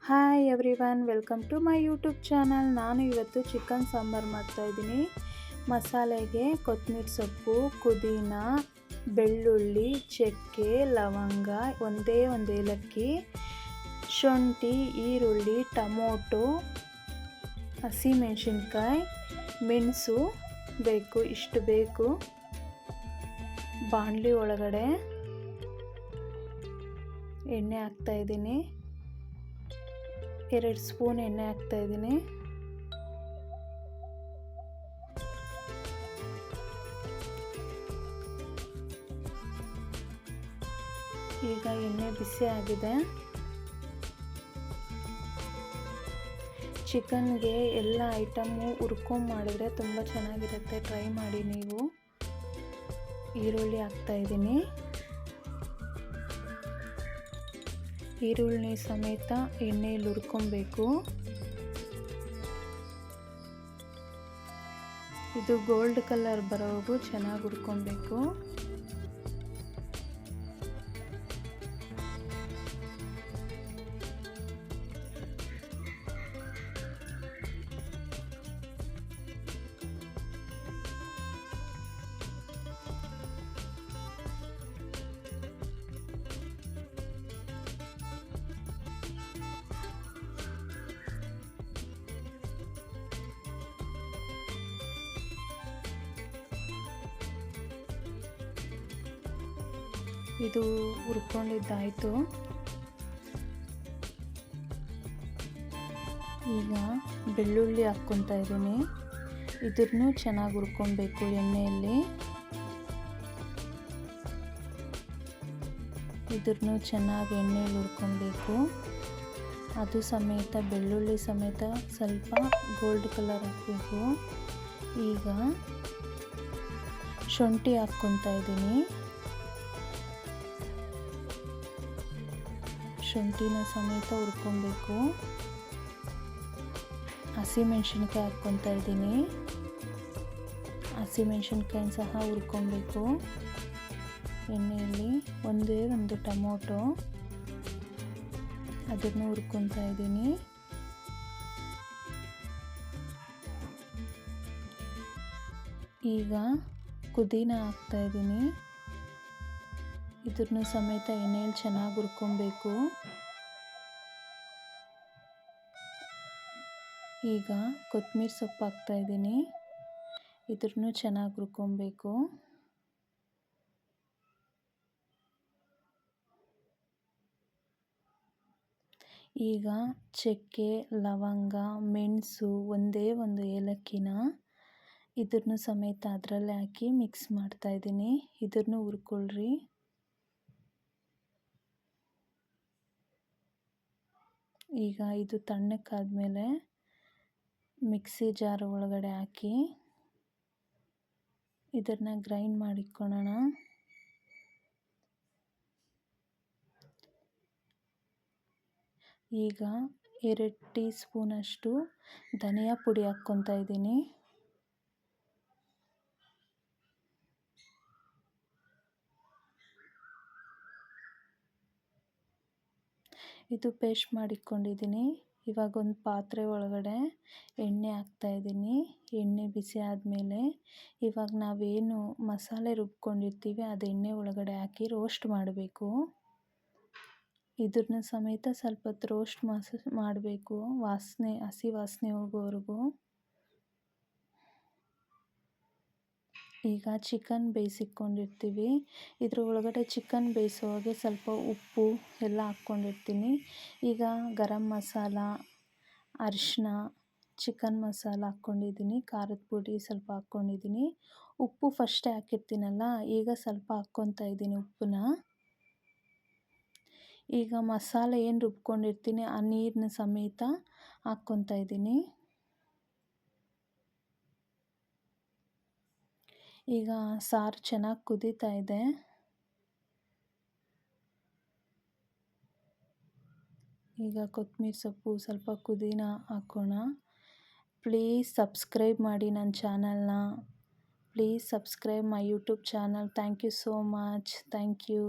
Hi everyone, welcome to my YouTube channel. ನಾನು ಇವತ್ತು chicken sambar ಮಾಡ್ತಾಯಿದ್ದೀನಿ. ಮಸಾಲೆಗೆ ಕೊತ್ತಂಬರಿ ಸೊಪ್ಪು, ಪುದೀನ, ಬೆಳ್ಳುಳ್ಳಿ, ಚಕ್ಕೆ, ಲವಂಗ, ಒಂದೇ ಒಂದು ಏಲಕ್ಕಿ, ಶುಂಠಿ, ಈರುಳ್ಳಿ, ಟೊಮೊಟೊ, ಹಸಿಮೆಣಸಿನ್ಕಾಯಿ, ಮೆಣಸು ಬೇಕು, ಇಷ್ಟು ಬೇಕು. ಬಾಣಲಿ ಒಳಗಡೆ ಎಣ್ಣೆ ಹಾಕ್ತಾಯಿದ್ದೀನಿ. 2 ಸ್ಪೂನ್ ಎಣ್ಣೆ ಹಾಕ್ತಾಯಿದ್ದೀನಿ. ಈಗ ಎಣ್ಣೆ ಬಿಸಿ ಆಗಿದೆ. ಚಿಕನ್ಗೆ ಎಲ್ಲ ಐಟಮು ಹುರ್ಕೊಂಡು ಮಾಡಿದ್ರೆ ತುಂಬ ಚೆನ್ನಾಗಿರುತ್ತೆ. ಟ್ರೈ ಮಾಡಿ ನೀವು. ಈರುಳ್ಳಿ ಹಾಕ್ತಾಯಿದ್ದೀನಿ. ಈರುಳ್ಳಿ ಸಮೇತ ಎಣ್ಣೆಯಲ್ಲಿ ಹುರ್ಕೊಬೇಕು. ಇದು ಗೋಲ್ಡ್ ಕಲರ್ ಬರೋವರೆಗೂ ಚೆನ್ನಾಗಿ ಹುರ್ಕೊಬೇಕು. ಇದು ಹುರ್ಕೊಂಡಿದ್ದಾಯಿತು. ಈಗ ಬೆಳ್ಳುಳ್ಳಿ ಹಾಕ್ಕೊತಾ ಇದ್ದೀನಿ. ಇದನ್ನು ಚೆನ್ನಾಗಿ ಹುರ್ಕೊಬೇಕು ಎಣ್ಣೆಯಲ್ಲಿ. ಇದನ್ನು ಚೆನ್ನಾಗಿ ಎಣ್ಣೆಯಲ್ಲಿ ಹುರ್ಕೊಬೇಕು. ಅದು ಸಮೇತ ಬೆಳ್ಳುಳ್ಳಿ ಸಮೇತ ಸ್ವಲ್ಪ ಗೋಲ್ಡ್ ಕಲರ್ ಹಾಕಬೇಕು. ಈಗ ಶುಂಠಿ ಹಾಕ್ಕೊತಾ ಇದ್ದೀನಿ. ಶುಂಠಿನ ಸಮೇತ ಹುರ್ಕೊಬೇಕು. ಹಸಿಮೆಣಸಿನ್ಕಾಯಿ ಹಾಕ್ಕೊತಾ ಇದ್ದೀನಿ. ಹಸಿಮೆಣಸಿನ್ಕಾಯಿನ ಸಹ ಹುರ್ಕೊಬೇಕು ಎಣ್ಣೆಯಲ್ಲಿ. ಒಂದೇ ಒಂದು ಟೊಮೊಟೊ, ಅದನ್ನು ಹುರ್ಕೊತಾ ಇದ್ದೀನಿ. ಈಗ ಪುದೀನ ಹಾಕ್ತಾ ಇದ್ದೀನಿ. ಇದನ್ನು ಸಮೇತ ಎಣ್ಣೆಯಲ್ಲಿ ಚೆನ್ನಾಗಿ ಹುರ್ಕೊಬೇಕು. ಈಗ ಕೊತ್ತಂಬರಿ ಸೊಪ್ಪು ಹಾಕ್ತಾ ಇದ್ದೀನಿ. ಇದನ್ನು ಚೆನ್ನಾಗಿ ಹುರ್ಕೊಬೇಕು. ಈಗ ಚಕ್ಕೆ, ಲವಂಗ, ಮೆಣಸು, ಒಂದೇ ಒಂದು ಏಲಕ್ಕಿನ ಇದನ್ನು ಸಮೇತ ಅದರಲ್ಲೇ ಹಾಕಿ ಮಿಕ್ಸ್ ಮಾಡ್ತಾ ಇದ್ದೀನಿ. ಇದನ್ನು ಹುರ್ಕೊಳ್ರಿ. ಈಗ ಇದು ತಣ್ಣಕ್ಕಾದ್ಮೇಲೆ ಮಿಕ್ಸಿ ಜಾರ್ ಒಳಗಡೆ ಹಾಕಿ ಇದನ್ನು ಗ್ರೈಂಡ್ ಮಾಡಿಕೊಳ್ಳೋಣ. ಈಗ 2 ಟೀ ಸ್ಪೂನಷ್ಟು ಧನಿಯಾ ಪುಡಿ ಹಾಕ್ಕೊತಾ ಇದ್ದೀನಿ. ಇದು ಪೇಸ್ಟ್ ಮಾಡಿಕೊಂಡಿದ್ದೀನಿ. ಇವಾಗ ಒಂದು ಪಾತ್ರೆ ಒಳಗಡೆ ಎಣ್ಣೆ ಹಾಕ್ತಾ ಇದ್ದೀನಿ. ಎಣ್ಣೆ ಬಿಸಿ ಆದಮೇಲೆ ಇವಾಗ ನಾವೇನು ಮಸಾಲೆ ರುಬ್ಕೊಂಡಿರ್ತೀವಿ ಅದು ಎಣ್ಣೆ ಒಳಗಡೆ ಹಾಕಿ ರೋಸ್ಟ್ ಮಾಡಬೇಕು. ಇದನ್ನ ಸಮೇತ ಸ್ವಲ್ಪ ಹೊತ್ತು ರೋಸ್ಟ್ ಮಾಡಬೇಕು, ಹಸಿ ವಾಸನೆ ಹೋಗೋವರೆಗೂ. ಈಗ ಚಿಕನ್ ಬೇಯಿಸಿಕೊಂಡಿರ್ತೀವಿ. ಇದ್ರ ಒಳಗಡೆ ಚಿಕನ್ ಬೇಯಿಸೋವಾಗೆ ಸ್ವಲ್ಪ ಉಪ್ಪು ಎಲ್ಲ ಹಾಕ್ಕೊಂಡಿರ್ತೀನಿ. ಈಗ ಗರಂ ಮಸಾಲ, ಅರಿಶಿನ, ಚಿಕನ್ ಮಸಾಲ ಹಾಕ್ಕೊಂಡಿದ್ದೀನಿ. ಖಾರದ ಪುಡಿ ಸ್ವಲ್ಪ ಹಾಕ್ಕೊಂಡಿದ್ದೀನಿ. ಉಪ್ಪು ಫಸ್ಟೇ ಹಾಕಿರ್ತೀನಲ್ಲ, ಈಗ ಸ್ವಲ್ಪ ಹಾಕ್ಕೊತಾ ಇದ್ದೀನಿ ಉಪ್ಪನ್ನ. ಈಗ ಮಸಾಲೆ ಏನು ರುಬ್ಕೊಂಡಿರ್ತೀನಿ ಆ ನೀರನ್ನ ಸಮೇತ ಹಾಕ್ಕೊತಾ ಇದ್ದೀನಿ. ಈಗ ಸಾರು ಚೆನ್ನಾಗಿ ಕುದೀತಾ ಇದೆ. ಈಗ ಕೊತ್ತಂಬರಿ ಸೊಪ್ಪು, ಸ್ವಲ್ಪ ಪುದೀನ ಹಾಕೋಣ. ಪ್ಲೀಸ್ ಸಬ್ಸ್ಕ್ರೈಬ್ ಮಾಡಿ ನನ್ನ ಚಾನಲ್ನ. Please subscribe my YouTube channel. Thank you so much. Thank you.